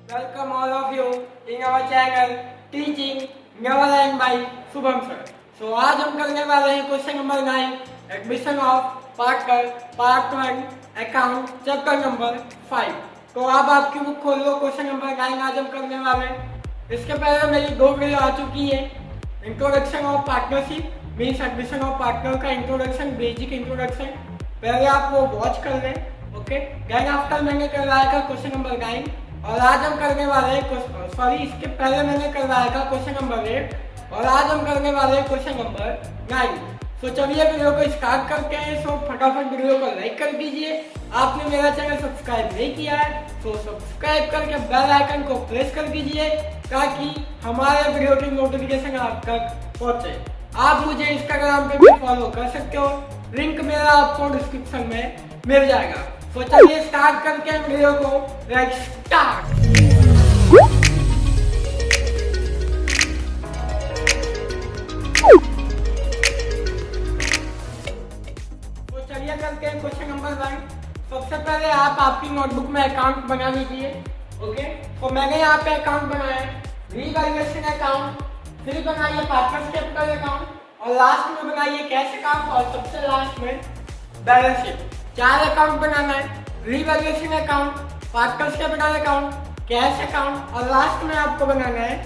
Welcome all of you in our channel Teaching Neverland by Shubham sir. So आज हम करने वाले हैं question number 9 admission of part 1 account chapter number 5। तो अब आपकी बुक खोल लो, क्वेश्चन नंबर 9 आज हम करने वाले हैं। इसके पहले मेरी 2 वीडियो आ चुकी है। Introduction of partnership means admission of partner का इंट्रोडक्शन, बेसिक इंट्रोडक्शन, पहले आप वो वॉच कर लें। ओके, देन आफ्टर मैंने करवाया था क्वेश्चन नंबर 9 और आज हम करने वाले हैं इसके पहले मैंने करवाया था क्वेश्चन नंबर 8 और आज हम करने वाले हैं क्वेश्चन नंबर 9। तो चलिए वीडियो को स्टार्ट करते हैं। सो फटाफट वीडियो को लाइक कर दीजिए। आपने मेरा चैनल सब्सक्राइब नहीं किया है तो सब्सक्राइब करके बेल आइकन को प्रेस कर दीजिए ताकि हमारे वीडियो की नोटिफिकेशन आप तक पहुंचे। आप मुझे इंस्टाग्राम पे भी फॉलो कर सकते हो, लिंक मेरा आपको डिस्क्रिप्शन में मिल जाएगा। तो चलिए स्टार्ट करके वीडियो को, लेट्स स्टार्ट। तो चलिए करते हैं क्वेश्चन नंबर 1। सबसे पहले आप आपकी नोटबुक में अकाउंट बना लीजिए। ओके, तो मैंने यहाँ पे अकाउंट बनाया है, रीवैल्यूएशन अकाउंट, फिर बनाइए पार्टनर्स कैपिटल अकाउंट और लास्ट में बनाइए कैश अकाउंट और सबसे लास्ट में बैलेंस शीट। 4 अकाउंट बनाना है, revaluation account, partners capital account, cash account और लास्ट में आपको बनाना है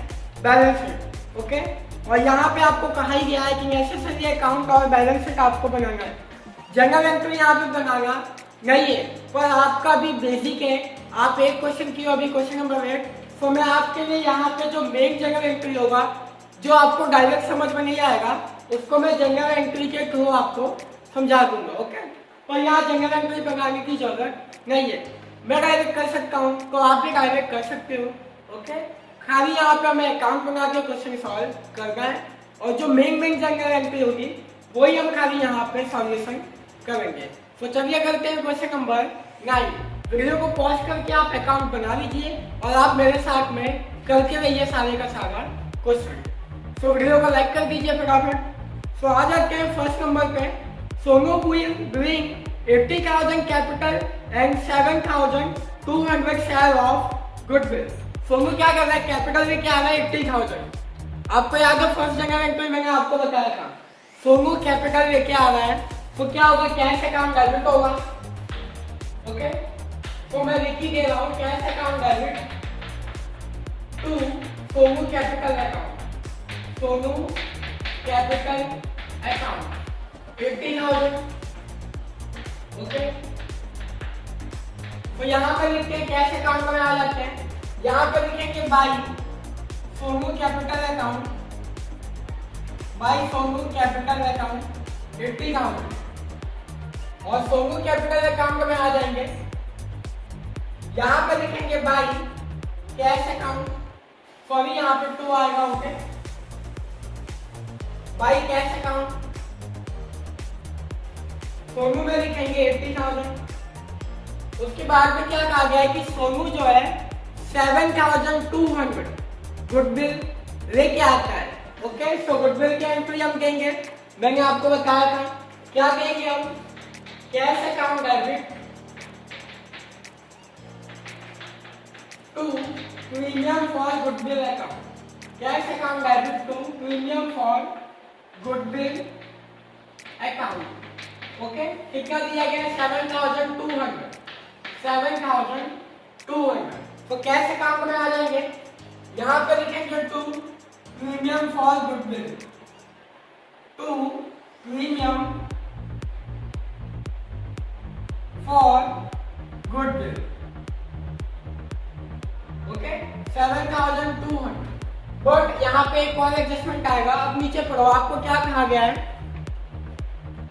बैलेंस शीट। ओके, और यहाँ पे आपको कहा ही गया है कि नेसेसरी अकाउंट और बैलेंस शीट आपको बनाना है। जनरल एंट्री यहाँ पे बनाना नहीं है, पर आपका भी बेसिक है। आप एक क्वेश्चन की अभी क्वेश्चन नंबर 8, तो मैं आपके लिए यहाँ पे जो मेन जनरल एंट्री होगा जो आपको डायरेक्ट समझ में नहीं आएगा उसको मैं जनरल एंट्री के थ्रू आपको समझा दूंगा। ओके, और यहाँ जनरल एंट्री बनाने की जरूरत नहीं है, मैं डायरेक्ट कर सकता हूँ तो आप भी डायरेक्ट कर सकते हो। ओके, खाली यहाँ पे हमें अकाउंट बना के क्वेश्चन सॉल्व करना है और जो मेन जनरल एंट्री होगी वही हम खाली यहाँ पे सॉल्यूशन करेंगे। तो चलिए करते हैं क्वेश्चन नंबर 9। वीडियो को पॉज करके आप अकाउंट बना लीजिए और आप मेरे साथ में करके रहिए सारे का सारा क्वेश्चन। तो वीडियो को लाइक कर दीजिए फटाफट। तो आ जाते हैं फर्स्ट नंबर पे। Sonu will bring 80,000 capital and 7,200 share of goodwill. Sonu क्या कर रहा है, कैपिटल में क्या आ रहा है 80,000। आपको याद है फर्स्ट जगह में मैंने आपको बताया था सोनू कैपिटल लेके आ रहा है तो क्या होगा, कैश अकाउंट डेबिट होगा। ओके, तो मैं लिख ही दे रहा हूँ cash account debit to Sonu capital account. Sonu capital account 80,000। Okay, तो यहाँ पर लिखते हैं कैश अकाउंट में आ जाते हैं। यहाँ पर लिखेंगे by Sonu capital account, by Sonu capital account 80,000 और सोनू कैपिटल अकाउंट में आ जाएंगे। यहाँ पर लिखेंगे बाई कैश अकाउंट, सॉरी यहाँ पे 2 आएगा। Okay, by cash account Sonu में लिखेंगे 80,000। उसके बाद में क्या कहा गया है कि सोनू जो है 7,200 गुडविल लेके आता है। ओके, तो गुडविल की एंट्री हम कहेंगे, मैंने आपको बताया था क्या कहेंगे हम, cash account debit to premium for goodwill account, cash account debit to premium for goodwill account. Okay, कितना दिया गया है 7,200। तो कैश अकाउंट में आ जाएंगे। यहाँ पर लिखेंगे to premium for goodwill, to premium for goodwill. Okay, 7,200। But यहाँ पे एक और एडजस्टमेंट आएगा। अब नीचे पढ़ो, आपको क्या कहा गया है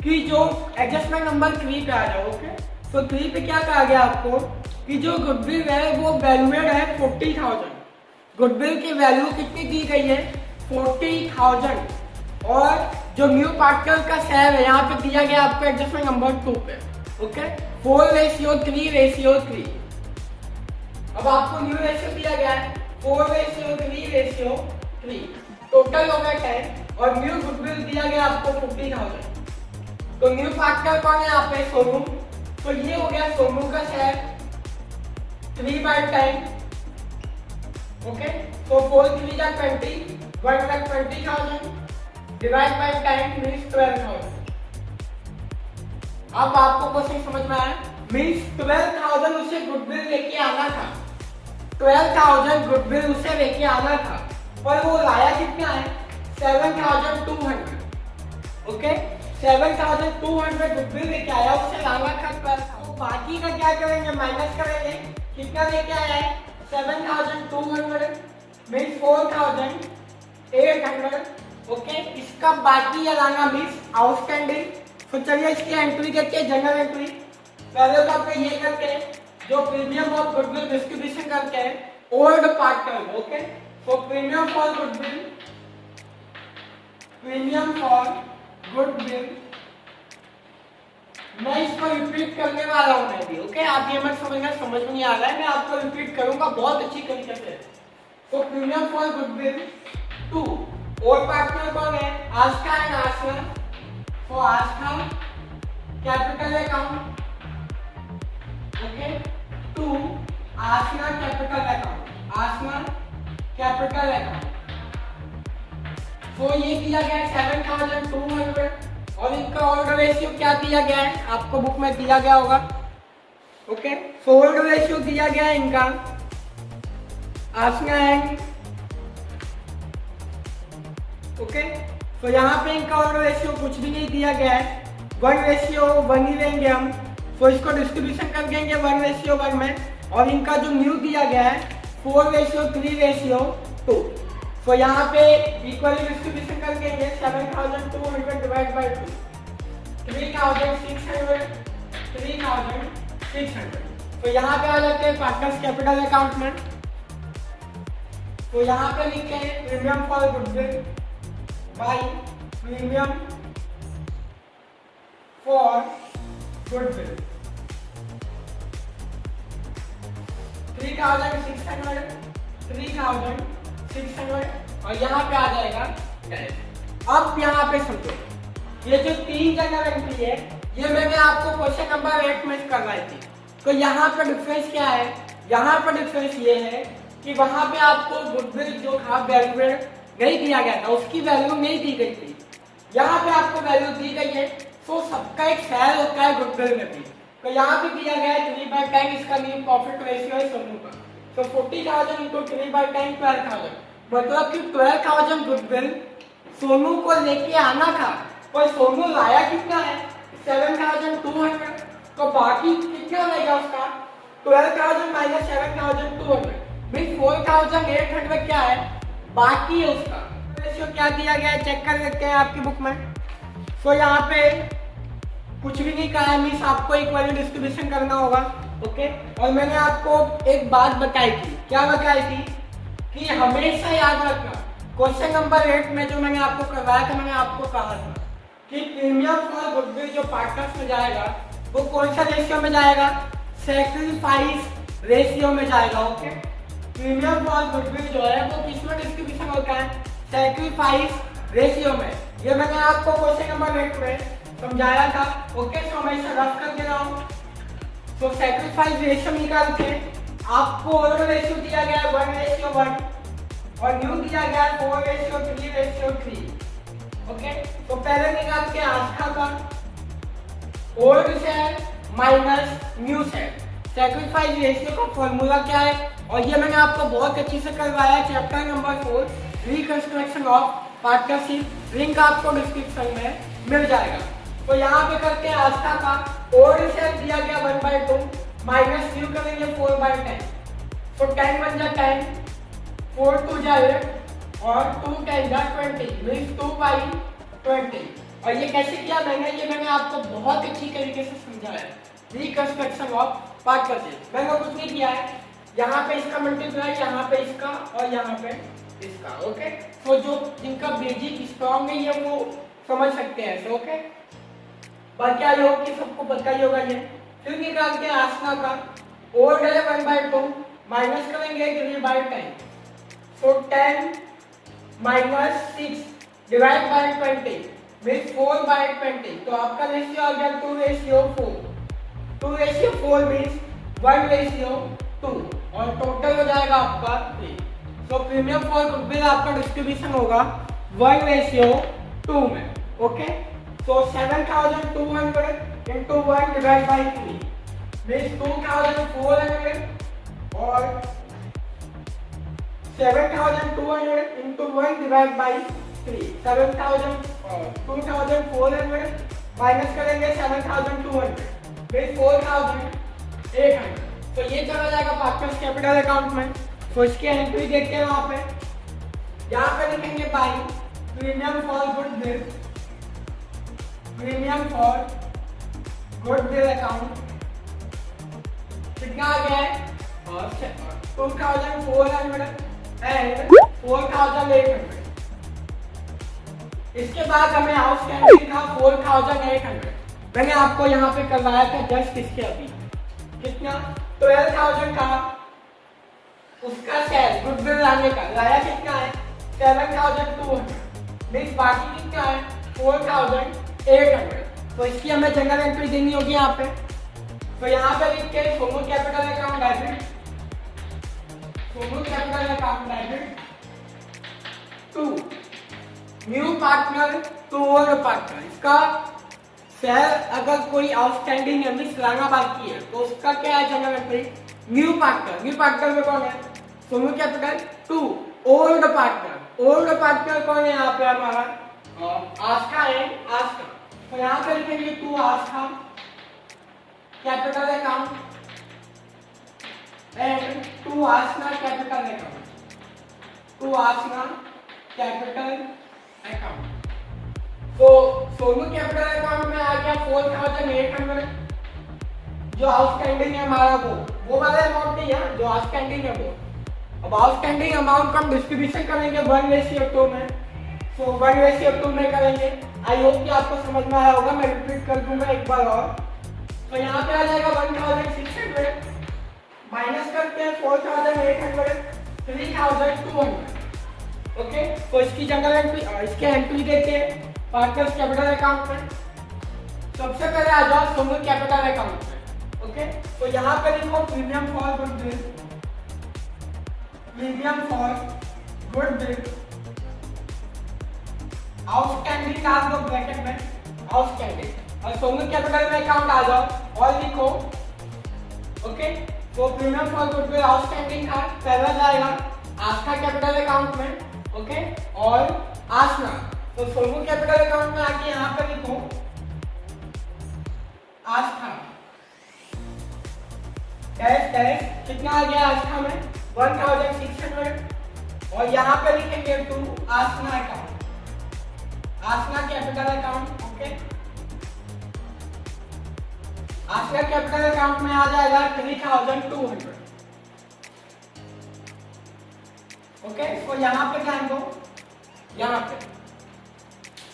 कि जो एडजस्टमेंट नंबर 3 पे आ जाओ। ओके, तो 3 पे क्या कहा गया आपको कि जो गुडविल है वो वैल्यूएड है 40,000। गुडविल की वैल्यू कितनी दी गई है 40,000 और जो न्यू पार्टनर का शेयर है यहाँ पे दिया गया आपको एडजस्टमेंट नंबर 2 पे। ओके, 4:3:3। अब आपको न्यू रेशियो दिया गया है 4:3:3, टोटल हो गया 10 और न्यू गुडविल दिया गया आपको 40,000। तो न्यू पार्टनर कौन है यहाँ पे, सोनू। तो ये हो गया सोनू का शेयर 3/10 ओके, so 4 3 जा 20, 1,20,000 डिवाइड बाय 10 मींस 12,000। अब आपको क्वेश्चन समझ में आया? मींस 12,000 उसे गुडविल लेके आना था, 12,000 गुडविल उसे लेके आना था, पर वो लाया कितना है? 7,200। ओके, 7,200 गुडविल लेके आया, उसे लाना था 12,000। तो बाकी का क्या करेंगे? माइनस करेंगे। कितना लेके आया है? 7,200 मींस 4,800। ओके, इसका बाकी या लाना मींस आउटस्टैंडिंग। तो चलिए इसकी एंट्री करके जनरल एंट्री। पहले तो आपको ये करके जो प्रीमियम ऑफ गुडविल डिस्ट्रीब्यूशन करके है ओल्ड पार्ट कर। ओके, तो premium for goodwill, premium for goodwill, मैं इसको रिपीट करने वाला हूं मैं भी। ओके, आप ये मत समझना समझ में नहीं आ रहा है, मैं आपको रिपीट करूंगा बहुत अच्छी तरीके से। तो प्रीमियम फॉर गुडविल टू और पार्टनर कौन है? आस्का एंड आस्का। तो Aska capital account, okay, to Aska capital account, Aska capital account. तो ये दिया गया 7,200 और इनका ऑर्डर रेशियो क्या दिया गया है? आपको बुक में दिया गया होगा। ओके, तो ऑर्डर रेशियो दिया गया है इनका आस्का एंड, ओके, तो यहाँ पे इनका ऑर्डर रेशियो कुछ भी नहीं दिया गया है, 1:1 ही लेंगे हम। तो इसको डिस्ट्रीब्यूशन कर देंगे 1:1 में, और इनका जो न्यू दिया गया है 4:3:2। तो यहाँ पे इक्वली डिस्ट्रीब्यूशन कर देंगे 7,200 डिवाइड बाय 2, 3,600, 3,600। तो यहाँ पे आ जाते हैं पार्टनर्स कैपिटल अकाउंट में। तो यहाँ पे लिखते हैं premium for goodwill by premium for goodwill 3,600, 3,600 और यहाँ पे आ जाएगा 10। अब यहाँ पे समझो, ये जो 3 जनरल एंट्री है ये मैंने आपको क्वेश्चन नंबर 8 में करवाई थी। तो यहाँ पे डिफरेंस क्या है? यहाँ पे डिफरेंस ये है कि वहां पे आपको गुडविल जो था वैल्यू नहीं दिया गया था, उसकी वैल्यू नहीं दी गई थी। यहाँ पे आपको वैल्यू दी गई है। तो सबका एक शेयर होता है गुडविल में भी। तो यहाँ पे दिया गया है 3/10, इसका न्यू प्रॉफिट रेशियो है सोनू का। तो 40,000 इंटू 3/10 12,000, मतलब कि 12,000 गुडविल सोनू को लेके आना था, पर सोनू लाया कितना है? 7,200। तो बाकी कितना रहेगा उसका? 12,000 माइनस 7,200 मीन 4,800 क्या है बाकी है उसका। रेशियो क्या दिया गया है चेक कर लेते हैं आपकी बुक में। तो यहाँ पे कुछ भी नहीं कहा है, मीन्स आपको इक्वली डिस्ट्रीब्यूशन करना होगा। ओके, और मैंने आपको एक बात बताई थी। क्या बताई थी? कि हमेशा याद रखना क्वेश्चन नंबर 8 में जो मैंने आपको करवाया था, मैंने आपको कहा था कि प्रीमियम फॉर गुडविल जो पार्टनर्स में जाएगा वो कौन सा रेशियो में जाएगा? सैक्रिफाइस रेशियो में जाएगा। ओके, प्रीमियम फॉर गुडविल जो है वो किसमें डिस्ट्रीब्यूशन होता है? सैक्रिफाइस रेशियो में। ये मैंने आपको क्वेश्चन नंबर 8 में समझाया था। ओके, तो मैं इसे रफ कर दे रहा हूँ। तो सैक्रिफाइस रेशियो निकाल के आपको ऑर्डर रेशियो दिया गया है 1:1 और न्यू दिया गया है 4:3:3। ओके, तो पहले निकाल के आस्था का old share minus new share. Sacrifice ratio का फॉर्मूला क्या है? और ये मैंने आपको बहुत अच्छी से करवाया है chapter number 4 reconstruction of partnership. Link आपको डिस्क्रिप्शन में मिल जाएगा। तो यहाँ पे करके आस्था का ओल्ड शेयर दिया गया 1/2 माइनस न्यू करेंगे 4/10। तो 10 बन जा 10, 4 2 जा 8 और 2 10 जा 20 मीन्स 2/20। और ये कैसे किया मैंने आपको बहुत अच्छी तरीके से समझाया रिकंस्ट्रक्शन ऑफ पार्टनरशिप। मैंने कुछ नहीं किया है, यहाँ पे इसका मल्टीप्लाई, यहाँ पे इसका और यहाँ पे इसका। ओके, तो जो जिनका बेसिक स्ट्रॉन्ग है ये वो समझ सकते हैं ऐसे। ओके, बाकी आई होप कि सबको पता ही होगा ये। फिर निकाल के आसना का ओल्ड है 1/2 माइनस करेंगे 3/10। तो 10 माइनस 6 डिवाइड बाय 20 मीन्स 4/20। तो आपका रेशियो आ गया 2:4। 2:4 मीन्स 1:2 और टोटल हो जाएगा आपका 3। तो प्रीमियम फॉर गुडविल आपका डिस्ट्रीब्यूशन होगा 1:2 में। ओके, तो 7,200 into 1 divided by 3 means 2,400 और 7,200 into 1 divided by 3 2,400 माइनस करेंगे 7,200 means 4,800। तो ये चला जाएगा पार्टनर्स कैपिटल अकाउंट में। तो इसकी एंट्री देखते हैं वहां पे, यहाँ पे लिखेंगे by premium for goodwill, premium for goodwill account कितना आ गया है 2,400 एंड 4,800। इसके बाद हमें आउटस्टैंडिंग था 4,800। मैंने आपको यहाँ पे करवाया था जस्ट इसके अभी कितना 12,000 का उसका शेयर गुडविल लाने का लाया कितना है 7,200 मीन्स बाकी कितना है 4,800। तो इसकी हमें जनरल एंट्री देनी होगी यहाँ पे। तो यहाँ पे लिख के Somu capital account debit, Somu capital account debit to new partner to old partner. इसका शेयर अगर कोई आउटस्टैंडिंग है मीन्स लाना बाकी है तो उसका क्या है general entry new partner. New partner में कौन है Somu capital to old partner. Old partner कौन है यहाँ पे हमारा आस्था है, आस्था। तो यहाँ पे लिखेंगे to Aastha capital account and to Aastha capital account, to Aastha capital account. तो सोनू कैपिटल अकाउंट में आ गया 4,800 जो आउटस्टैंडिंग है हमारा वो वाला अमाउंट नहीं है जो आउटस्टैंडिंग है वो। अब आउटस्टैंडिंग अमाउंट का हम डिस्ट्रीब्यूशन करेंगे 1:2 में। सो 1:2 में करेंगे। आई होप कि आपको समझ में आया होगा, मैं रिपीट कर दूंगा एक बार और। तो यहाँ पे आ जाएगा 1,600 माइनस करते हैं 4,800 3,200। ओके, तो इसकी जनरल एंट्री इसके एंट्री देते हैं पार्टनर्स कैपिटल अकाउंट में। सबसे पहले आ जाओ सोमू कैपिटल अकाउंट में। ओके, तो यहाँ पे लिखो premium for goodwill, premium for goodwill outstanding डाल दो ब्रैकेट में आउटस्टैंडिंग और सोमू कैपिटल में अकाउंट आ जाओ और लिखो। ओके, तो प्रीमियम फॉर गुडविल आउटस्टैंडिंग का पहला जाएगा आस्था कैपिटल अकाउंट में। ओके, और आस्था तो सोमू कैपिटल अकाउंट में आके यहाँ पे लिखो आस्था डैश डैश कितना आ गया आस्था में 1,600 और यहाँ पे लिखेंगे to Aastha account, Aastha capital account. Okay, Aastha capital account में आ जाएगा 3,200। ओके, तो यहाँ पे ध्यान दो, यहाँ पे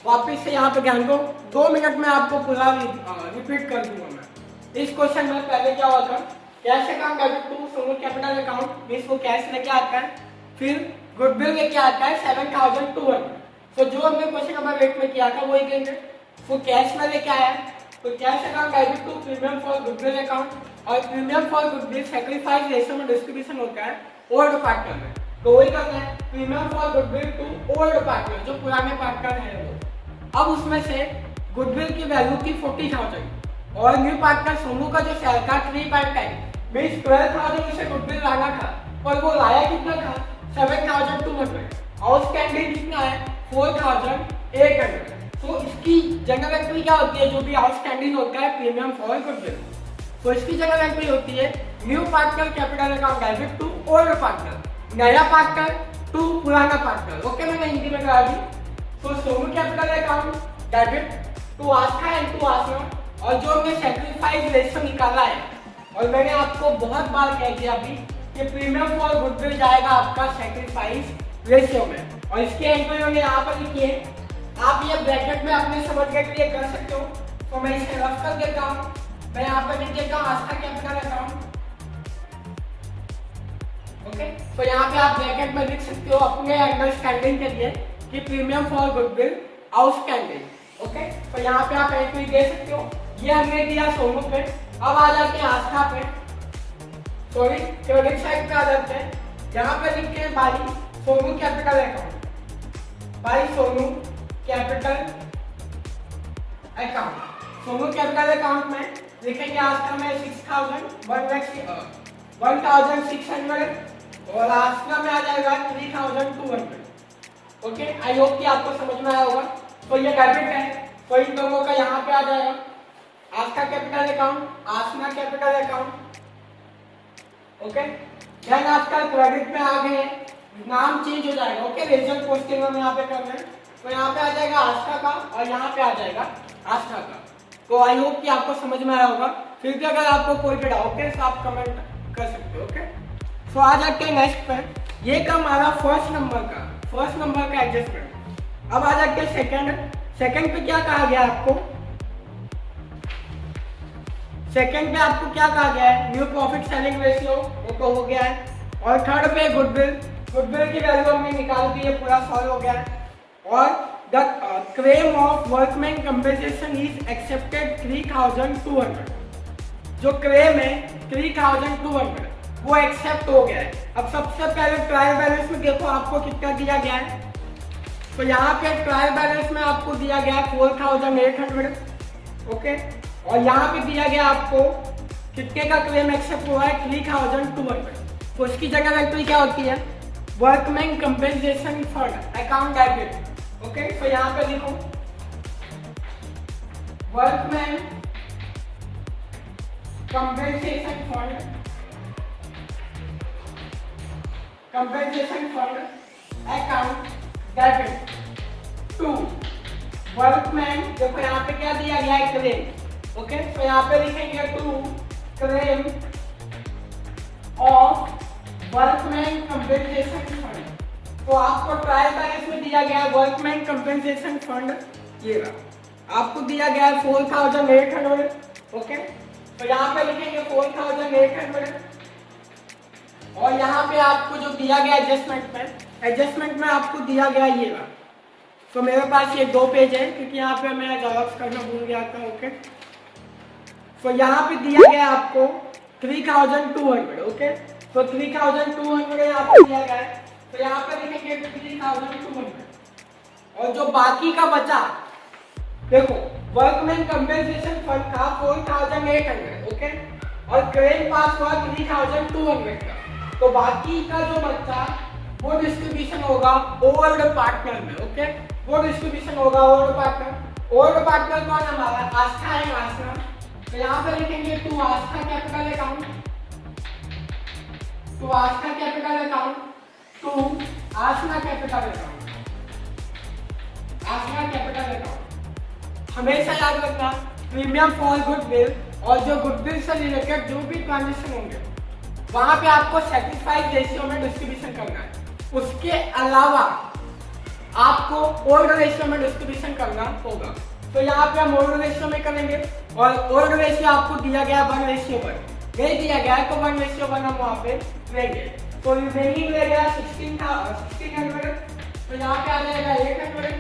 वापिस से यहाँ पे ध्यान दो। 2 मिनट में आपको पूरा रिपीट कर दूंगा मैं। इस क्वेश्चन में पहले क्या होगा cash account debit to Somu capital account means वो कैश लेके आता है, फिर गुडविल लेके आता है 7,200। तो जो हमने क्वेश्चन नंबर 8 में किया था वही देंगे। वो कैश में लेके आया तो cash account debit to premium for goodwill account और premium for goodwill sacrifice ratio में डिस्ट्रीब्यूशन होता है ओल्ड पार्टनर में। तो वही करना है premium for goodwill to old partner जो पुराने पार्टनर है वो। अब उसमें से गुडविल की वैल्यू की 40,000 और न्यू पार्टनर सोनू का जो शेयर था 3.10 मींस 12,000 उसे गुडविल लाना था और वो लाया कितना था 7,200। आउटस्टैंडिंग कितना है 4,800। तो इसकी जनरल एंट्री क्या होती है जो भी आउटस्टैंडिंग होता है प्रीमियम फॉर गुडविल। तो इसकी जनरल एंट्री होती है new partner capital account debit to old partner, नया पार्टनर टू पुराना पार्टनर। ओके, मैंने हिंदी में करा दी। तो Sonu capital account debit to Aastha and to Aastha और जो हमने सैक्रिफाइस रेशियो निकाला है और मैंने आपको बहुत बार कह दिया अभी कि प्रीमियम फॉर गुडविल जाएगा आपका सैक्रिफाइस रेशियो में और इसके एंट्री मैंने यहाँ पर लिखी है। आप ये ब्रैकेट में अपने समझने के लिए कर सकते हो। तो मैं इसे रफ कर देता हूँ। मैं यहाँ पर लिख देता हूँ आस्था कैपिटल अकाउंट। ओके, तो यहाँ पे आप ब्रैकेट में लिख सकते हो अपने अंडरस्टैंडिंग के लिए कि premium for goodwill outstanding. Okay, तो यहाँ पे आप एंट्री दे सकते हो। ये हमने दिया सोनू पे। अब आ जाते हैं आस्था पे, सॉरी क्रेडिट साइड पे आ जाते हैं। यहाँ पे लिखते हैं by Sonu capital account, by Sonu capital account. Sonu capital account में लिखेंगे आस्था में 1600 और आस्था में आ जाएगा 3200। ओके, आई होप कि आपको समझ में आया होगा। तो ये डेबिट है, तो इन दोनों का यहाँ पे आ जाएगा आस्था capital account, Aastha capital account. Okay, then आजकल क्रेडिट में आ गए, नाम चेंज हो जाएगा। ओके, रिजल्ट पोस्टिंग में यहाँ पे कर रहे हैं, तो यहाँ पे आ जाएगा आस्था का और यहाँ पे आ जाएगा आस्था का। तो आई होप कि आपको समझ में आया होगा। फिर भी अगर आपको कोई भी डाउट है तो आप कमेंट कर सकते हो। ओके, सो आ जाते हैं नेक्स्ट पे। ये का हमारा फर्स्ट नंबर का एडजस्टमेंट। अब आ जाते हैं सेकंड पे क्या कहा गया आपको? सेकंड पे आपको क्या कहा गया है? न्यू प्रॉफिट सेलिंग रेशियो, वो तो हो गया है। और थर्ड पे गुडविल की वैल्यू हमने निकाल दी है, पूरा सॉल्व हो गया है। और the claim of workman compensation is accepted 3200। जो क्लेम है 3200 वो एक्सेप्ट हो गया है। अब सबसे पहले ट्रायल बैलेंस में देखो आपको कितना दिया गया है। तो यहाँ पे ट्रायल बैलेंस में आपको दिया गया है 4800। ओके, और यहाँ पे दिया गया आपको कितने का क्लेम एक्सेप्ट हुआ है? 3200। तो उसकी जगह एंट्री क्या होती है? Workman compensation fund account debit. Okay, तो यहाँ पे लिखो workman compensation fund account debit to workman. देखो यहाँ पे क्या दिया गया है? क्लेम। ओके, तो यहाँ पे लिखेंगे to claim of workman compensation fund. तो आपको ट्रायल बैलेंस में दिया गया है वर्कमैन कंपेंसेशन फंड, ये रहा। आपको दिया गया है 4800। ओके, तो यहाँ पे लिखेंगे 4800 और यहाँ पे आपको जो दिया गया एडजस्टमेंट में आपको दिया गया ये रहा। तो मेरे पास ये 2 पेज है क्योंकि यहाँ पे मैं जेरॉक्स करना भूल गया था। ओके, तो यहाँ पे दिया गया आपको 3200। ओके, तो 3200 यहाँ पे दिया गया है, तो यहाँ पे लिखेंगे 3200। और जो बाकी का बचा देखो वर्कमैन कंपेंसेशन फंड का 4800। ओके, और क्लेम पास हुआ 3200 का। तो बाकी का जो बचा वो डिस्ट्रीब्यूशन होगा ओल्ड पार्टनर में। ओके, वो डिस्ट्रीब्यूशन होगा ओल्ड पार्टनर कौन हमारा? आस्था है, आस्था। तो यहाँ पे लिखेंगे to Aastha capital account, to Aastha capital account, to Aastha capital account, Aastha capital account. हमेशा याद रखना प्रीमियम फॉर गुडविल और जो गुडविल से रिलेटेड जो भी ट्रांजेक्शन होंगे वहां पे आपको सेटिस्फाइड रेशियो में डिस्ट्रीब्यूशन करना है। उसके अलावा आपको ओल्ड रेशियो में डिस्ट्रीब्यूशन करना होगा। तो यहाँ पे हम ओल्ड रेशियो में करेंगे और ओल्ड रेशियो आपको दिया गया 1:1, नहीं दिया गया है तो 1:1 हम वहाँ पे लेंगे। तो रिमेनिंग ले गया 1600। तो यहाँ पे आ जाएगा 800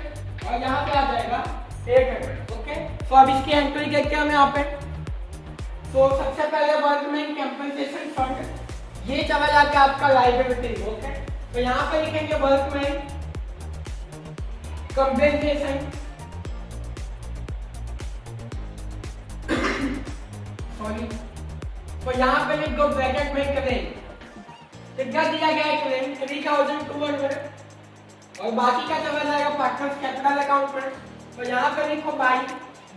और यहाँ पे आ जाएगा 800। ओके, तो अब इसकी एंट्री देखते हैं हम यहाँ पे। तो सबसे पहले वर्कमैन कंपेंसेशन फंड ये चला जाके आपका लायबिलिटी। ओके, तो यहाँ पे लिखेंगे वर्कमैन कंपेंसेशन सॉरी, तो यहाँ पे लिख दो ब्रैकेट में क्लेम। कितना दिया गया है? क्लेम 3200 और बाकी का चला जाएगा पार्टनर्स कैपिटल अकाउंट में। तो यहाँ पे लिखो by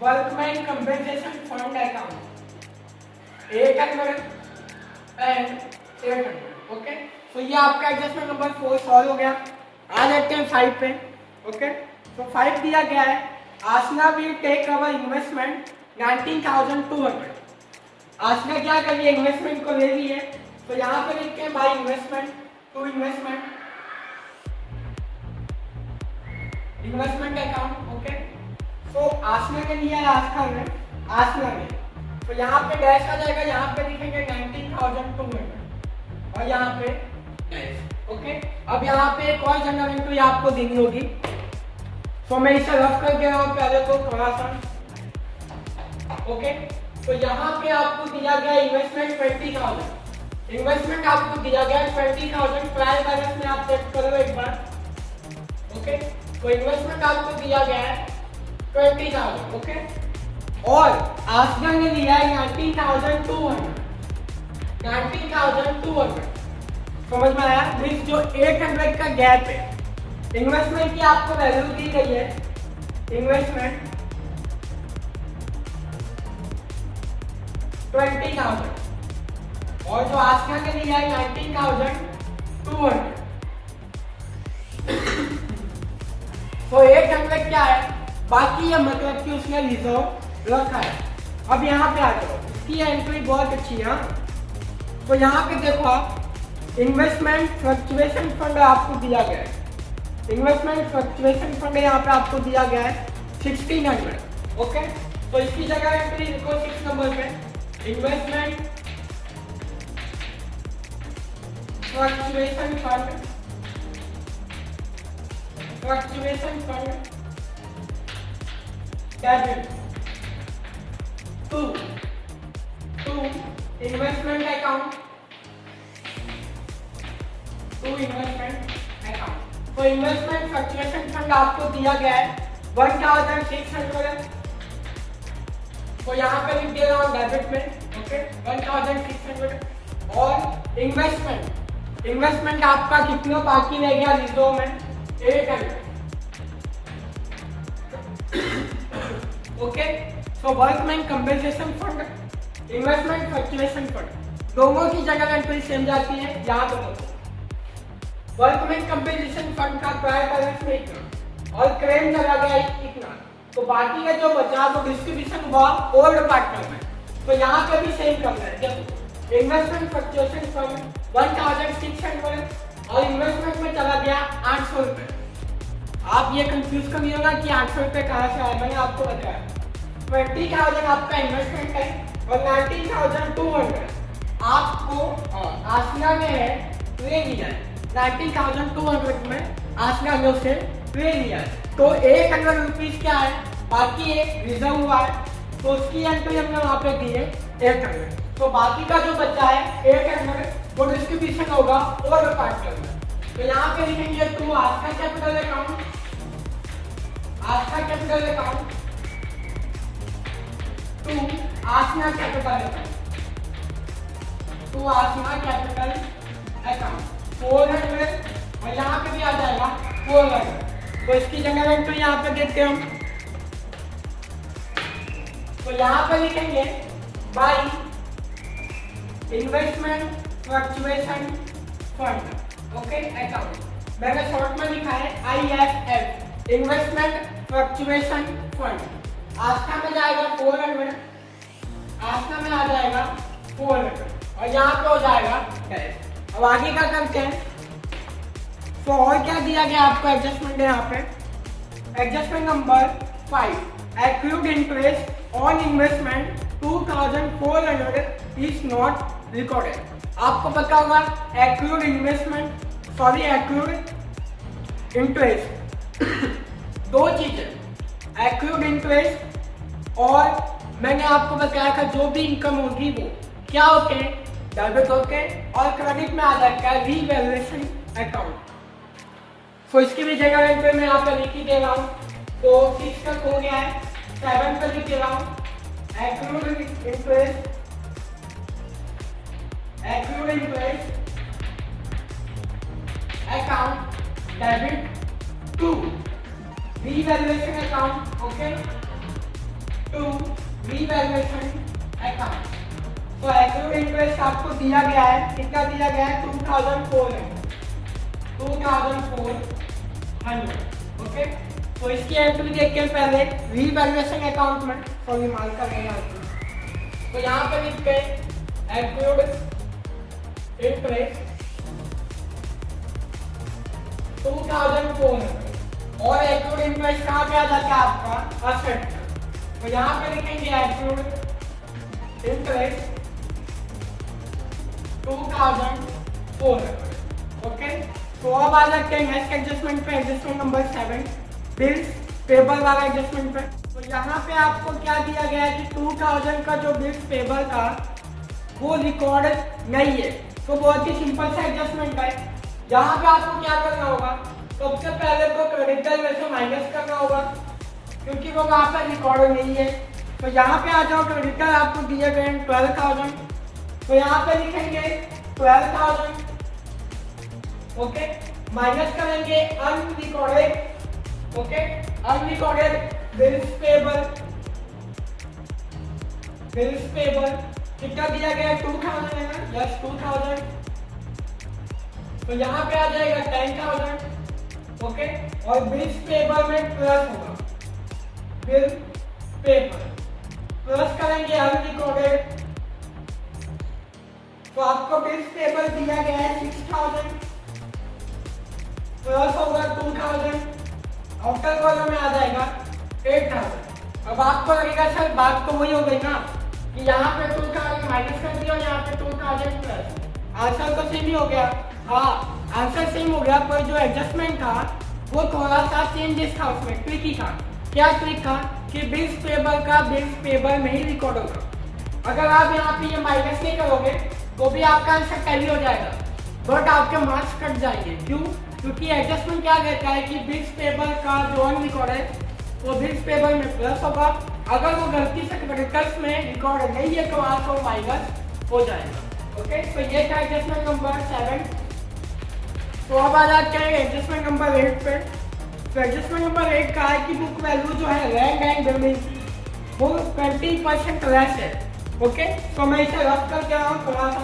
workman compensation fund account 800 and 800। Okay, तो ये आपका एडजस्टमेंट नंबर 4 सॉल्व हो गया। आ जाते हैं 5 पे। ओके, तो 5 दिया गया है आसना विल टेक अवर इन्वेस्टमेंट 19,200। आसना क्या करिए? इन्वेस्टमेंट को ले लिए। तो यहाँ पे लिखते हैं by investment to investment account. Okay, तो आसना के लिए आस्था में तो यहाँ पे डैश आ जाएगा, यहाँ पे लिखेंगे 19,200 और यहाँ पे डैश। ओके, अब यहाँ पे एक और जनरल एंट्री आपको देनी होगी। तो मैं इसे रफ कर दे रहा हूँ पहले तो थोड़ा सा। ओके, तो यहाँ पे आपको दिया गया इन्वेस्टमेंट 20,000। इन्वेस्टमेंट आपको दिया गया 20,000, ट्रायल बैलेंस में आप चेक करो एक बार। ओके, तो इन्वेस्टमेंट आपको दिया गया है 20,000। ओके, और आसगा ने दिया है 19,200। समझ में आया? मीन्स जो 800 का गैप है, इन्वेस्टमेंट की आपको वैल्यू दी गई है, इन्वेस्टमेंट 20,000 और जो आसगा ने दिया है 19,200। तो 800 क्या है, बाकी ये मतलब कि उसने रिजर्व रखा है। अब यहाँ पे आ जाओ, इसकी एंट्री बहुत अच्छी है। तो यहाँ पे देखो आप, इन्वेस्टमेंट फ्लक्चुएशन फंड आपको दिया गया है, इन्वेस्टमेंट फ्लक्चुएशन फंड यहाँ पे आपको दिया गया है 1600। ओके, तो इसकी जगह एंट्री लिखो 6 नंबर पे, investment fluctuation fund, fluctuation fund debit to investment account, to investment account. तो इन्वेस्टमेंट फ्लक्चुएशन फंड आपको दिया गया है 1600। तो यहाँ पे लिख दे रहा हूँ डेबिट में। ओके, 1600। और इन्वेस्टमेंट आपका कितना बाकी रह गया रिजर्व में, 800। Okay, so workman compensation fund, investment fluctuation fund, दोनों की जगह एंट्री सेम जाती है। याद रखो, वर्कमैन कंपेंसेशन फंड का ट्रायल बैलेंस में इतना और क्लेम चला गया इतना, तो बाकी का जो बचा वो डिस्ट्रीब्यूशन हुआ ओल्ड पार्टनर में। तो यहाँ पे भी सेम करना है। देखो, इन्वेस्टमेंट फ्लक्चुएशन फंड 1600 और इन्वेस्टमेंट में चला गया 800 रुपए। आप ये कंफ्यूज कर लियोगा कि 800 रुपए कहाँ से आए, मैंने आपको बताया 20,000 आपका इन्वेस्टमेंट है और 19,200 आपको आसना ने ले लिया है। 19,200 में आसना ने उसे ले लिया है। तो 800 रुपीज क्या है, बाकी एक रिजर्व हुआ है, तो उसकी एंट्री हमने वहां पे दी है 800। तो बाकी का जो बचा है 800 वो डिस्ट्रीब्यूशन होगा और पार्टनर में। तो यहाँ पे लिखेंगे to Aastha capital account, Aastha capital account, to Aasna capital account, to Aasna capital account 400 और यहाँ पे भी आ जाएगा 400। तो इसकी जगह एंट्री यहाँ पे देते हम। तो यहाँ पे लिखेंगे by investment fluctuation fund. Okay, account मैंने शॉर्ट में लिखा है IFF, इन्वेस्टमेंट फ्लक्चुएशन फंड। आस्था में जाएगा 400, आस्था में आ जाएगा 400 और यहाँ पे हो जाएगा 10। अब आगे क्या करते हैं। तो और क्या दिया गया आपको एडजस्टमेंट है यहाँ पे, adjustment number 5, accrued interest on investment 2,400 is not recorded. आपको पता होगा accrued investment, sorry accrued interest दो चीजें, एक्रूड इंटरेस्ट और मैंने आपको बताया था जो भी इनकम होगी वो क्या होते हैं, डेबिट होके और क्रेडिट में आ जाता है रीवैल्यूएशन अकाउंट। तो इसकी भी जगह पे मैं यहाँ पे लिख ही दे रहा हूँ। तो 6 तक हो गया है, 7 पे लिख दे रहा हूँ accrued interest, accrued interest account debit to revaluation account. Okay, to revaluation account. तो एक्रूड इंटरेस्ट आपको दिया गया है, कितना दिया गया है 2,400। ओके, तो इसकी एंट्री देखते हैं पहले रीवैल्यूएशन अकाउंट में, सॉरी माल का नहीं आता। तो यहाँ पे लिखते हैं एक्रूड इंटरेस्ट 2,400 और एक्रूड इंटरेस्ट कहाँ पे आ जाता है आपका असेट। तो यहाँ पे लिखेंगे एक्रूड इंटरेस्ट 2,400। ओके, तो अब आ जाते हैं नेक्स्ट एडजस्टमेंट पे, एडजस्टमेंट नंबर 7, बिल्स पेबल वाला एडजस्टमेंट पे। तो यहाँ पे आपको क्या दिया गया है कि 2000 का जो बिल्स पेबल था वो रिकॉर्ड नहीं है, तो बहुत ही सिंपल सा एडजस्टमेंट है। यहाँ पे आपको क्या करना होगा, सबसे पहले तो क्रेडिटर में से माइनस करना होगा क्योंकि वो वहाँ पे रिकॉर्ड नहीं है। तो यहाँ पे आ जाओ, क्रेडिटर आपको दिए गए 12,000, तो यहाँ पे लिखेंगे 12,000, ओके, माइनस करेंगे unrecorded, okay, unrecorded bills payable, bills payable कितना दिया गया है 2,000 है ना, यस 2,000, तो यहाँ पे आ जाएगा 10,000, ओके, और बिल्स पेबल में प्लस होगा, बिल पेबल प्लस करेंगे अनरिकॉर्डेड, तो आपको बिल्स पेबल दिया गया है 6,000 प्लस होगा 2,000, आउटर कॉलम में आ जाएगा 8,000। अब आपको लगेगा सर बात तो वही हो गई ना कि यहाँ पे 2,000 माइनस कर दिया और यहाँ पे 2,000 प्लस, आंसर तो सेम ही हो गया। हाँ आंसर सेम हो गया, पर जो एडजस्टमेंट था वो थोड़ा सा चेंजेस था, उसमें ट्रिकी था। क्या ट्रिक था कि बिल्स पेबल का बिल्स पेबल में ही रिकॉर्ड होगा। अगर आप यहाँ पे ये माइनस नहीं करोगे तो भी आपका आंसर टैली हो जाएगा, बट आपके मार्क्स कट जाएंगे। क्यों? क्योंकि एडजस्टमेंट क्या कहता है कि बिल्स पेबल का जो अनरिकॉर्ड है वो बिल्स पेबल में प्लस होगा, अगर वो गलती से क्रेडिटर्स में रिकॉर्ड नहीं है तो वहाँ से वो माइनस हो जाएगा। ओके, तो ये था एडजस्टमेंट नंबर 7। तो अब आ जाते हैं एडजस्टमेंट नंबर 8 पे। तो एडजस्टमेंट नंबर 8 का है कि बुक वैल्यू जो है रैंक एंड बिल्डिंग वो 20% लेस है। ओके, तो मैं इसे रख कर क्या हूँ थोड़ा सा,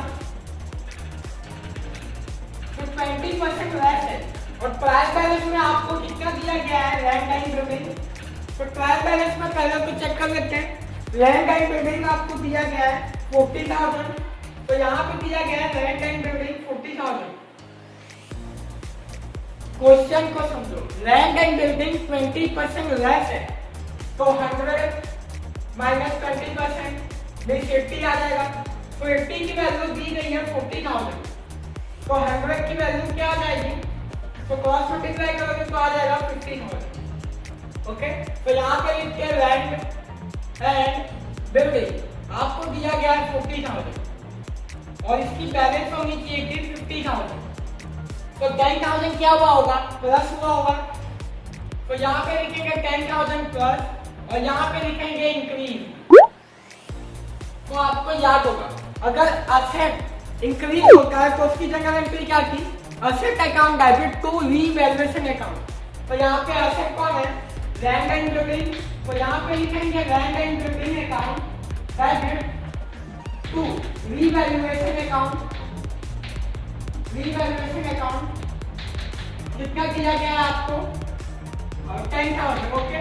तो 20% लेस है और ट्रायल बैलेंस में आपको कितना दिया गया है रैंक एंड बिल्डिंग। तो ट्रायल बैलेंस में पहले तो चेक कर लेते हैं। रैंक एंड बिल्डिंग आपको दिया गया है 40,000, तो यहाँ पे दिया गया है रैंक एंड बिल्डिंग 40,000। क्वेश्चन को समझो, रैंक एंड बिल्डिंग 20% लेस है तो 100 माइनस 20% मीन्स 80 आ जाएगा। तो 80 की वैल्यू दी गई है 40,000, तो 100 की वैल्यू क्या आ जाएगी, तो क्रॉस मल्टीप्लाई करोगे तो आ जाएगा 50,000। ओके, तो यहाँ पे लिखिए रैंक एंड बिल्डिंग आपको दिया गया है 40,000 और इसकी बैलेंस होनी चाहिए थी 50,000, तो 10,000 क्या हुआ होगा, प्लस हुआ होगा। तो यहाँ पे लिखेंगे 10,000 प्लस और यहाँ पे लिखेंगे इंक्रीज। तो आपको याद होगा अगर असेट इंक्रीज होता है तो उसकी जगह एंट्री क्या थी, asset account debit to revaluation account. तो यहाँ पे असेट कौन है, लैंड एंड बिल्डिंग, तो यहाँ पे लिखेंगे land and building account debit to revaluation account, revaluation account कितना दिया गया है आपको 10,000। ओके,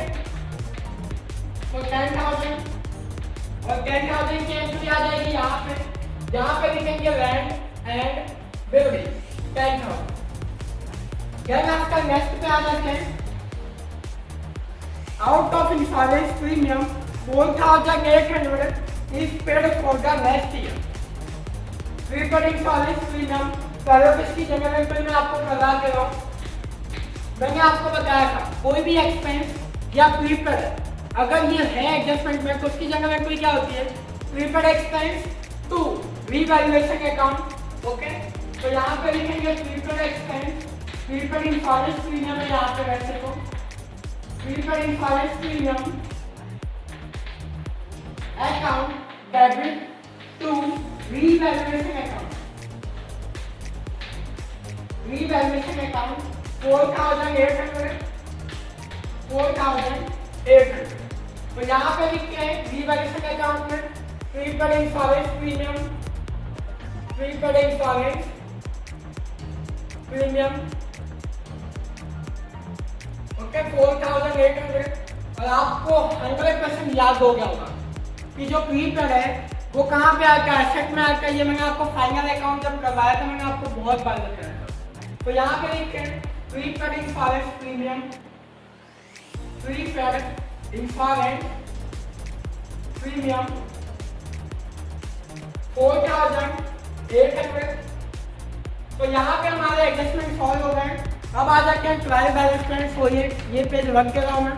तो 10,000 और 10,000 की एंट्री आ जाएगी यहाँ पे, जहाँ पे लिखेंगे लैंड एंड बिल्डिंग 10,000। देन आपका नेक्स्ट पे आ जाते हैं, out of insurance premium 4,800 is paid for the next year. Prepaid insurance premium पहले इसकी जगह पे मैं आपको बता दे रहा हूँ, मैंने आपको बताया था कोई भी एक्सपेंस या प्रीपेड अगर ये है एडजस्टमेंट में तो उसकी जगह में कोई क्या होती है, prepaid expense to revaluation account. Okay, तो यहाँ पे लिखेंगे prepaid expense, prepaid insurance premium है यहाँ पे वैसे तो prepaid insurance premium account debit to revaluation account, revaluation account 4,800, 4,800। तो यहाँ पे लिखते हैं रीवैल्यूएशन अकाउंट में prepaid insurance premium, prepaid insurance premium okay 4,800। और आपको 100% याद हो गया होगा कि जो प्रीपेड है वो कहाँ पे आता है, एसेट में आता है। ये मैंने आपको फाइनल अकाउंट जब करवाया था मैंने आपको बहुत बार बताया था। तो यहाँ पे लिखते हैं prepaid insurance premium, prepaid insurance premium 4,800। तो यहाँ पे हमारे एडजस्टमेंट सॉल्व हो गए। अब आ जाते हैं ट्रायल बैलेंस में। तो ये पेज रख के रहा हूँ मैं,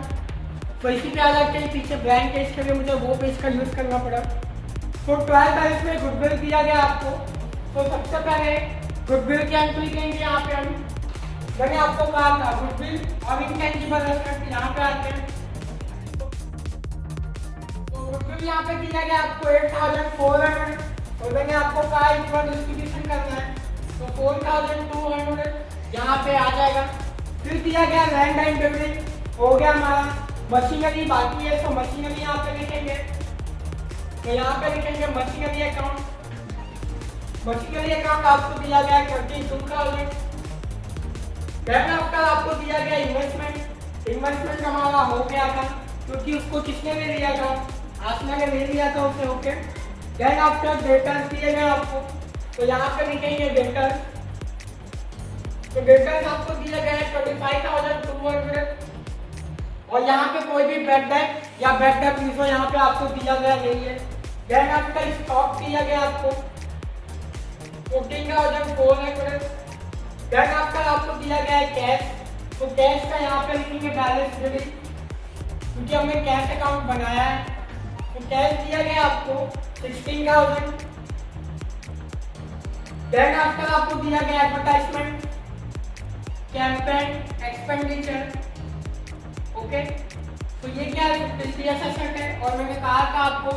तो इसी पे आ जाते हैं पीछे ब्लैंक पेज के लिए मुझे वो पेज का यूज करना पड़ा। तो ट्रायल बैलेंस में गुडविल दिया गया आपको तो सबसे पहले गुडविल की एंट्री करेंगे यहाँ पे हम। मैंने आपको कहा था गुडविल और इंटेंजिबल एसेट यहाँ पे आते हैं। तो गुडविल यहाँ पे दिया गया आपको 8400 और मैंने आपको कहा इक्वल डिस्ट्रीब्यूशन करना है तो 4200 यहाँ पे आ जाएगा। फिर दिया गया लैंड एंड बिल्डिंग हो गया हमारा। मशीनरी बाकी है तो मशीनरी यहाँ पे लिखेंगे तो यहाँ पे लिखेंगे मशीनरी अकाउंट। मशीनरी अकाउंट आपको दिया गया 32,000। देन आफ्टर आपको दिया गया इन्वेस्टमेंट। इन्वेस्टमेंट हमारा हो गया था क्योंकि उसको किसने ले लिया था, आसना ने ले लिया था उसे। ओके, देन आफ्टर डेटर्स दिए गए आपको तो यहाँ पे लिखेंगे डेटर्स। तो डेटर्स आपको दिया गया है 25,200 और यहाँ पे कोई भी बैड डेट या बैड डेट रिजो यहाँ पे आपको दिया गया नहीं है। देन आफ्टर स्टॉक दिया गया आपको 14,400। देन आफ्टर आपको दिया गया है कैश। तो कैश का यहाँ पे लिखेंगे बैलेंस शीट क्योंकि हमने कैश अकाउंट बनाया है। तो कैश दिया गया आपको 16,000। देन आफ्टर आपको दिया गया एडवर्टाइजमेंट, कैंपेन, एक्सपेंडिचर। ओके, तो ये क्या टीसीएस एसेट है और मैंने कहा था आपको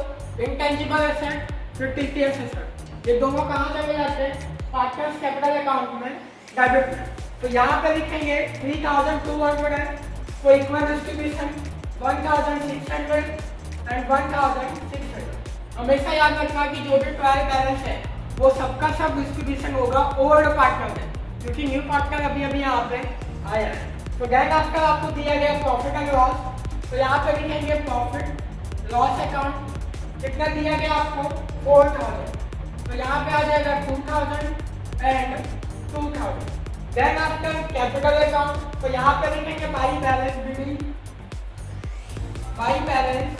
इंटेंजिबल एसेट फिर टीसीएस एसेट ये दोनों कहाँ चले जाते हैं, पार्टनर्स कैपिटल अकाउंट में डेबिट में। तो यहाँ पे लिखेंगे 3,200 है तो इक्वल डिस्ट्रीब्यूशन 1,600 एंड 1,600। हमेशा याद रखना कि जो भी ट्रायल बैलेंस है वो सबका सब डिस्ट्रीब्यूशन होगा ओल्ड पार्टनर में क्योंकि न्यू पार्टनर अभी अभी यहाँ पे आया है। तो देन आफ्टर आपको दिया गया प्रॉफिट एंड लॉस। तो यहाँ पे लिखेंगे प्रॉफिट लॉस अकाउंट। कितना दिया गया आपको 4,000 तो यहाँ पे आ जाएगा 2,000 and 2,000। Then after capital account तो यहाँ पे लिखेंगे by balance bidding. By balance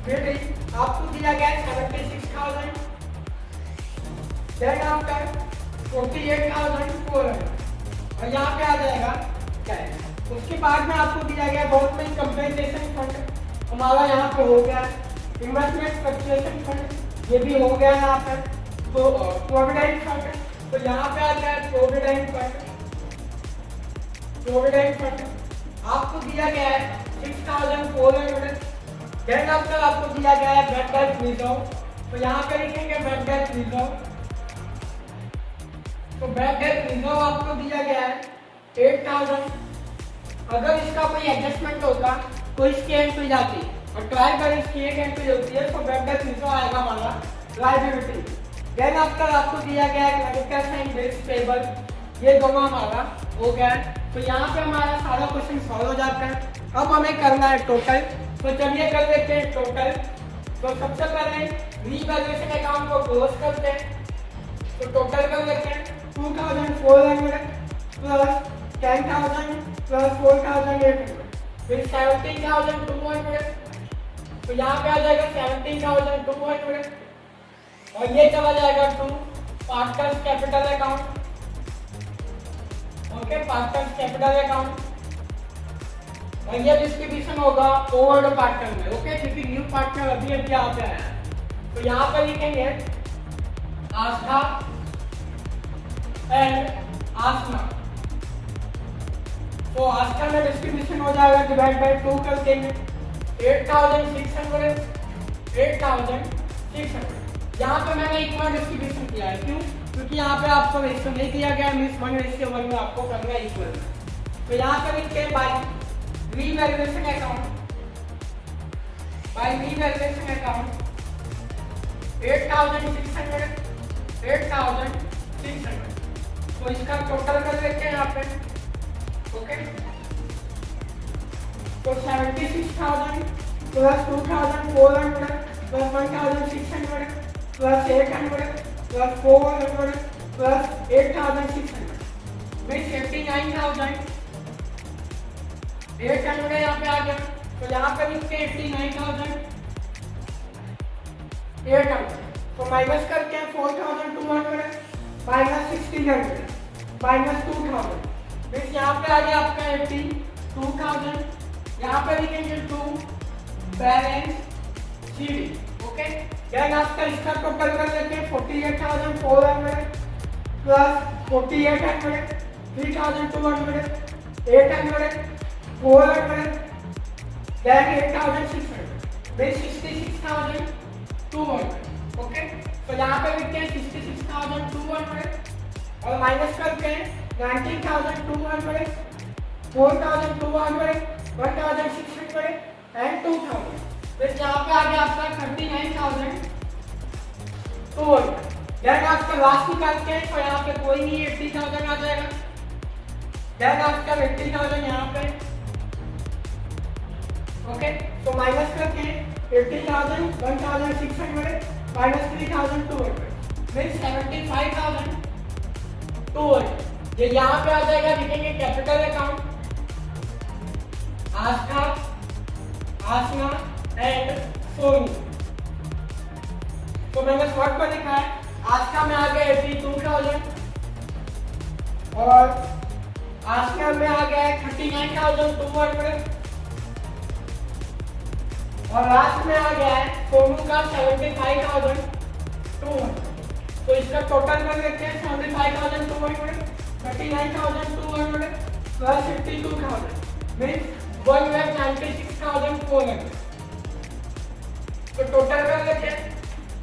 bidding आपको दिया गया 76,000। देन आफ्टर 48,400 और यहाँ पे आ जाएगा कैश। उसके बाद में आपको दिया गया गवर्नमेंट कंपेंसेशन फंड हमारा यहाँ पे हो गया। इन्वेस्टमेंट फ्लक्चुएशन फंड ये भी हो गया यहाँ पे। तो प्रोविडेंट फंड तो यहाँ पे आ गया प्रोविडेंट फंड। प्रोविडेंट फंड आपको दिया गया है 6,400। देन आफ्टर आपको दिया गया है बैड डेट रिजर्व। तो यहाँ पे लिखेंगे बैड डेट रिजर्व। तो बैड डेट रिजर्व आपको दिया गया है 8,000। अगर इसका कोई एडजस्टमेंट होता तो इसकी एंट्री जाती और ट्रायल बैलेंस की एक एंट्री होती है तो बैड डेट रिजर्व आएगा हमारा लायबिलिटी। देन आफ्टर आपको दिया गया है क्रेडिटर्स एंड बिल्स पेबल ये दोनों हमारा हो गया है। तो यहाँ पे हमारा सारा क्वेश्चन सॉल्व हो जाता है। अब हमें करना है टोटल। तो चलिए कर लेते हैं टोटल। तो सबसे पहले रीवैल्यूएशन अकाउंट को क्लोज करते हैं। तो टोटल कर लेते हैं 2,400 प्लस 10,000 प्लस 4,800 फिर 17,200। तो यहाँ पे आ जाएगा 17,200 और ये चला जाएगा to partners capital account. Okay, partners capital account और ये डिस्ट्रीब्यूशन होगा ओल्ड पार्टनर में। ओके, क्योंकि न्यू पार्टनर अभी अभी यहाँ पे आया है। तो यहाँ पे लिखेंगे आस्था एंड आसना। तो आस्था में डिस्ट्रीब्यूशन हो जाएगा डिवाइड बाय 2 कर देंगे 8,600 8,600। यहाँ पे मैंने इक्वल डिस्ट्रीब्यूशन किया है। क्यों? क्योंकि यहाँ पे आपको रेशियो नहीं दिया गया, मींस 1:1 में आपको करना है इक्वल। तो यहाँ पे लिखते by revaluation account. By revaluation account 8,600 8,600। तो इसका टोटल कर लेते हैं यहाँ पे। ओके, तो 76,000 plus 2,400 plus 1,600 plus 800 plus 400 plus 8,600 means 89,800 यहाँ पे आ गया। तो यहाँ पे लिखते हैं 89,800। तो माइनस करते हैं 4,200 माइनस 1,600 माइनस 2,000 मीन्स यहाँ पे आ गया आपका 82,000। यहाँ पे लिखेंगे 2 बैलेंस शीट। ओके, देन आपका इसका टोटल कर लेते हैं 48,400 प्लस 4800 3200 800 400 then 8600 means 66200 ओके। तो यहाँ पे लिखते हैं 66200 और माइनस करते हैं 19200 4200 1600 एंड 2000। फिर यहाँ पे आ गया आपका 39200 देन आपका लास्ट निकालते हैं तो यहाँ पे कोई नहीं 80000 आ जाएगा। देन आपका 80000 यहाँ पे ओके। तो माइनस करते हैं 80000 1600 माइनस 3200 मीन्स 75200। ये यहाँ पे आ जाएगा, लिखेंगे capital account Aastha Aasna and Soni. तो मैंने शॉर्ट पर लिखा है आस्था में आ गया 82000 और आसना में आ गया 39200 और लास्ट में आ गया है सोनू का 75200। तो इसका टोटल कर लेते हैं 75200 39200 प्लस 52000 मीन्स 1,96,400। तो टोटल कर लेते हैं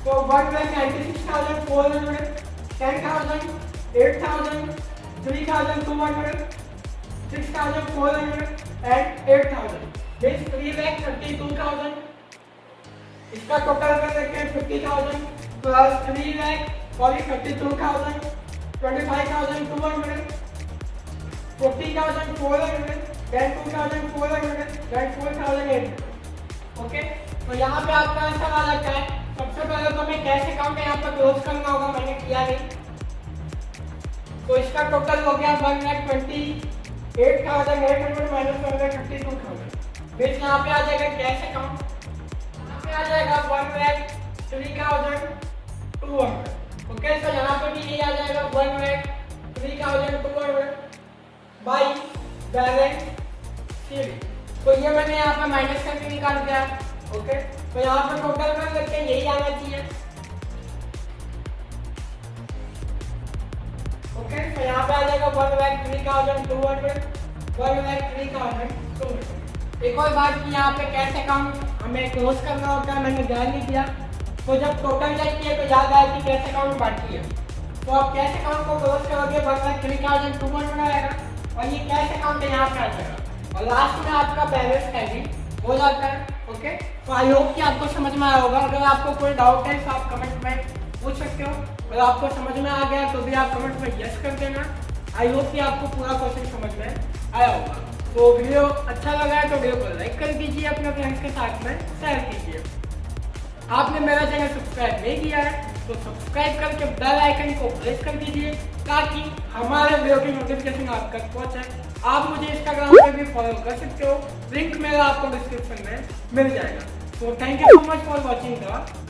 तो 1,96,400 10,000 8,000 3,200 6,400 एंड 8,000 मीन्स 3,32,000। इसका टोटल कर लेते हैं 50,000 प्लस 3,32,000 25,200 40,400 then 2,400 then 4,800 ओके। तो यहाँ पे आपका आंसर आ जाता है। सबसे पहले तो हमें कैश अकाउंट यहाँ पर क्लोज करना होगा, मैंने किया नहीं। तो इसका टोटल हो गया 1,28,800 माइनस 1,32,000 फिर यहाँ पे आ जाएगा कैश अकाउंट, यहाँ पे आ जाएगा 1,03,200 ओके। तो यहाँ पे भी ये आ जाएगा 1,03,200 बाई बैलेंस शीट। तो ये मैंने यहाँ पे माइनस करके निकाल दिया ओके। तो यहाँ पे टोटल कर लेते हैं, यही आना चाहिए ओके। तो यहाँ पे आ जाएगा 1,03,200 1,03,200। एक और बात की यहाँ पे कैश अकाउंट हमें क्लोज करना होता है, मैंने ध्यान नहीं किया। तो जब टोटल जाती है तो याद आया कि कैश अकाउंट बाकी है। तो आप कैश अकाउंट को क्लोज करोगे 1,03,200 आएगा और ये कैश अकाउंट यहाँ पे आ जाएगा और लास्ट में आपका बैलेंस कैरी हो जाता है ओके। तो आई होप कि आपको समझ में आया होगा। अगर आपको कोई डाउट है तो आप कमेंट में पूछ सकते हो। अगर आपको समझ में आ गया तो भी आप कमेंट में यस कर देना। आई होप कि आपको पूरा क्वेश्चन समझ में आया होगा। तो वीडियो अच्छा लगा है तो वीडियो को लाइक कर दीजिए, अपने फ्रेंड्स के साथ में शेयर कीजिए। आपने मेरा चैनल सब्सक्राइब नहीं किया है तो सब्सक्राइब करके बेल आइकन को प्रेस कर दीजिए ताकि हमारे वीडियो की नोटिफिकेशन आप तक पहुंचे। आप मुझे इंस्टाग्राम पे भी फॉलो कर सकते हो, लिंक मेरा आपको डिस्क्रिप्शन में मिल जाएगा। तो thank you so much for watching the